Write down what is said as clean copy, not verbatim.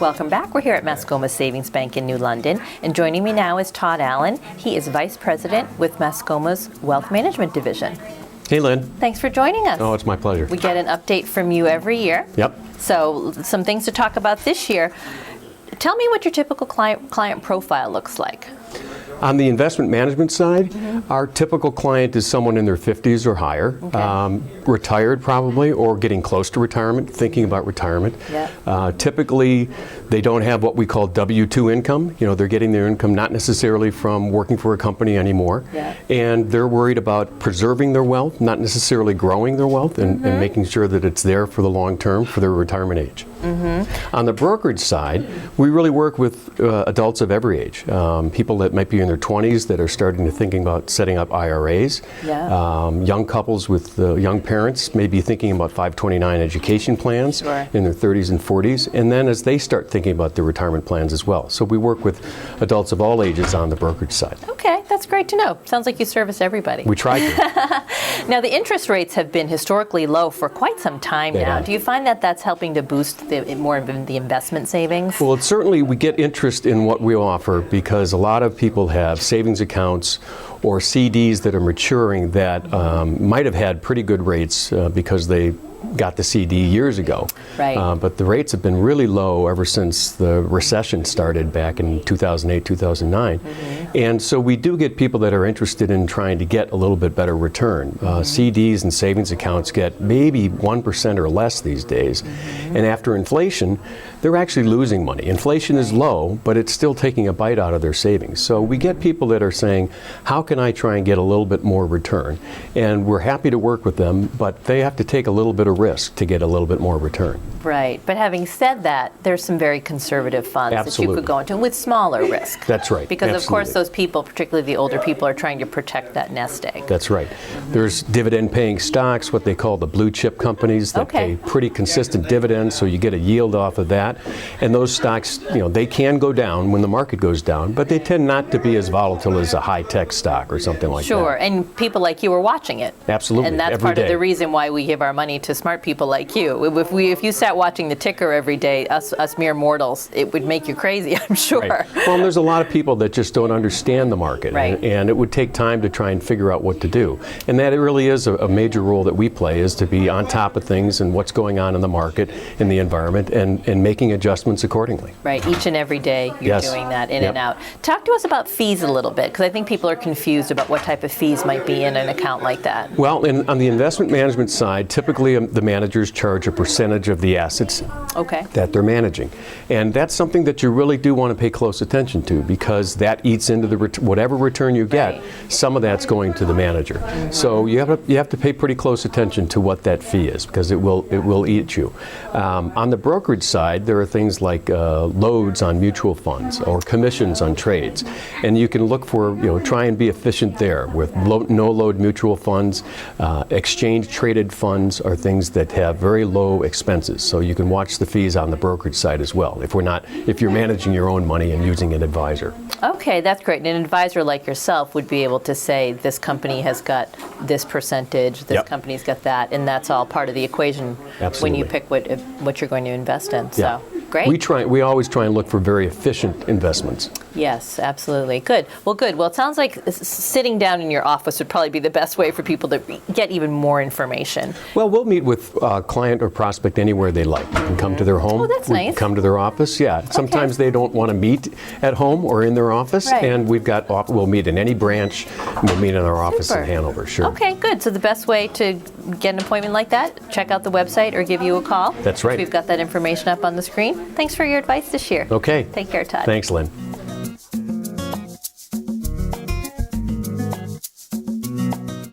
Welcome back. We're here at Mascoma Savings Bank in New London, and joining me now is Todd Allen. He is Vice President with Mascoma's Wealth Management Division. Hey, Lynn. Thanks for joining us. Oh, it's my pleasure. We get an update from you every year. Yep. So some things to talk about this year. Tell me what your typical client profile looks like. On the investment management side, our typical client is someone in their 50s or higher, retired probably, or getting close to retirement, thinking about retirement. Yep. Typically, they don't have what we call W-2 income. You know, they're getting their income not necessarily from working for a company anymore. Yeah. And they're worried about preserving their wealth, not necessarily growing their wealth, and making sure that it's there for the long term for their retirement age. On the brokerage side, we really work with adults of every age. People that might be in their 20s that are starting to thinking about setting up IRAs. Yeah. Young couples with young parents may be thinking about 529 education plans in their 30s and 40s. And then as they start thinking about their retirement plans as well. So we work with adults of all ages on the brokerage side. Okay, that's great to know. Sounds like you service everybody. We try to. Now, the interest rates have been historically low for quite some time now. Do you find that that's helping to boost more of the investment savings? Well, it's certainly we get interest in what we offer because a lot of people have savings accounts or CDs that are maturing that might have had pretty good rates because they got the CD years ago. Right. But the rates have been really low ever since the recession started back in 2008, 2009. And so we do get people that are interested in trying to get a little bit better return. CDs and savings accounts get maybe 1% or less these days. And after inflation, they're actually losing money. Inflation is low, but it's still taking a bite out of their savings. So we get people that are saying, how can I try and get a little bit more return? And we're happy to work with them, but they have to take a little bit of risk to get a little bit more return. Right. But having said that, there's some very conservative funds that you could go into with smaller risk. That's right. Because of course those people, particularly the older people, are trying to protect that nest egg. That's right. There's dividend paying stocks, what they call the blue chip companies that pay pretty consistent dividends, so you get a yield off of that. And those stocks, you know, they can go down when the market goes down, but they tend not to be as volatile as a high tech stock or something like that. Sure. And people like you are watching it. Absolutely. And that's part of the reason why we give our money to smart people like you. If you sat watching the ticker every day, us mere mortals, it would make you crazy, I'm sure. Right. Well, and there's a lot of people that just don't understand the market, right. and it would take time to try and figure out what to do. And that it really is a major role that we play, is to be on top of things and what's going on in the market, in the environment, and making adjustments accordingly. Right, each and every day you're doing that in and out. Talk to us about fees a little bit, because I think people are confused about what type of fees might be in an account like that. Well, on the investment management side, typically the managers charge a percentage of the assets that they're managing. And that's something that you really do want to pay close attention to, because that eats into the whatever return you get, some of that's going to the manager. So you have to pay pretty close attention to what that fee is, because it will eat you. On the brokerage side, there are things like loads on mutual funds or commissions on trades. And you can look for, try and be efficient there with no-load mutual funds. Exchange-traded funds are things that have very low expenses. So you can watch the fees on the brokerage side as well, if you're managing your own money and using an advisor. Okay, that's great. And an advisor like yourself would be able to say, this company has got this percentage, this company's got that, and that's all part of the equation when you pick what you're going to invest in. So, great. We always try and look for very efficient investments. Yes, absolutely. Good. Well, it sounds like sitting down in your office would probably be the best way for people to get even more information. Well, we'll meet with a client or prospect anywhere they like. You can come to their home. Oh, that's nice. Come to their office, Sometimes they don't want to meet at home or in their office, and we'll meet in any branch, and we'll meet in our office in Hanover, sure. Okay, good. So the best way to get an appointment like that, check out the website or give you a call. That's right. We've got that information up on the screen. Thanks for your advice this year. Okay. Take care, Todd. Thanks, Lynn.